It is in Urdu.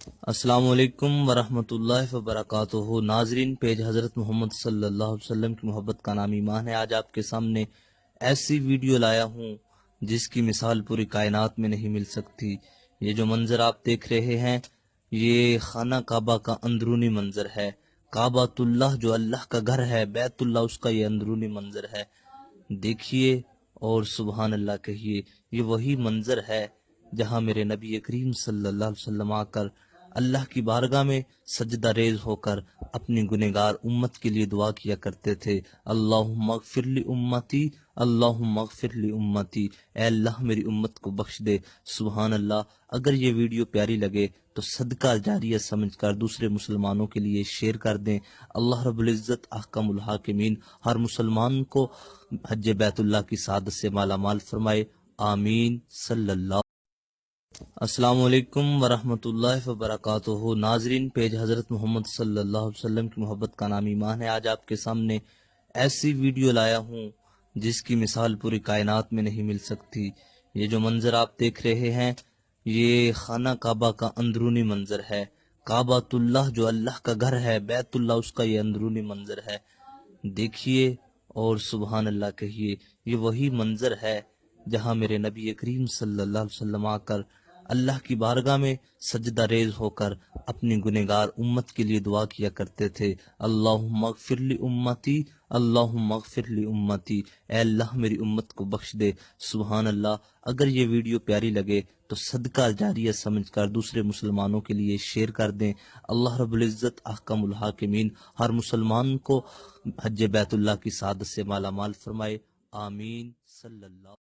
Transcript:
السلام علیکم ورحمۃ اللہ وبرکاتہ۔ ناظرین، پیج حضرت محمد صلی اللہ علیہ وسلم کی محبت کا نام ایمان ہے۔ آج آپ کے سامنے ایسی ویڈیو لایا ہوں جس کی مثال پوری کائنات میں نہیں مل سکتی۔ یہ جو منظر آپ دیکھ رہے ہیں یہ خانہ کعبہ کا اندرونی منظر ہے۔ کعبۃ اللہ جو اللہ کا گھر ہے، بیت اللہ، اس کا یہ اندرونی منظر ہے۔ دیکھیے اور سبحان اللہ کہیے۔ یہ وہی منظر ہے جہاں میرے نبی کریم صلی اللہ علیہ وسلم آ کر اللہ کی بارگاہ میں سجدہ ریز ہو کر اپنی گنہگار امت کے لیے دعا کیا کرتے تھے۔ اللہم اغفر لی امتی، اللہم اغفر لی امتی، اے اللہ میری امت کو بخش دے۔ سبحان اللہ۔ اگر یہ ویڈیو پیاری لگے تو صدقہ جاریہ سمجھ کر دوسرے مسلمانوں کے لیے شیئر کر دیں۔ اللہ رب العزت احکم الحاکمین ہر مسلمان کو حج بیت اللہ کی سعادت سے مالا مال فرمائے، آمین صلی اللہ۔ السلام علیکم ورحمۃ اللہ وبرکاتہ۔ ناظرین، پیج حضرت محمد صلی اللہ علیہ وسلم کی محبت کا نام ایمان ہے۔ آج آپ کے سامنے ایسی ویڈیو لایا ہوں جس کی مثال پوری کائنات میں نہیں مل سکتی۔ یہ جو منظر آپ دیکھ رہے ہیں یہ خانہ کعبہ کا اندرونی منظر ہے۔ کعبۃ اللہ جو اللہ کا گھر ہے، بیت اللہ، اس کا یہ اندرونی منظر ہے۔ دیکھیے اور سبحان اللہ کہیے۔ یہ وہی منظر ہے جہاں میرے نبی کریم صلی اللہ علیہ وسلم آ کر اللہ کی بارگاہ میں سجدہ ریز ہو کر اپنی گنہگار امت کے لیے دعا کیا کرتے تھے۔ اللہم اغفر لی امتی، اللہم اغفر لی امتی، اے اللہ میری امت کو بخش دے۔ سبحان اللہ۔ اگر یہ ویڈیو پیاری لگے تو صدقہ جاریہ سمجھ کر دوسرے مسلمانوں کے لیے شیئر کر دیں۔ اللہ رب العزت احکم الحاکمین ہر مسلمان کو حج بیت اللہ کی سعادت سے مالا مال فرمائے، آمین صلی اللہ۔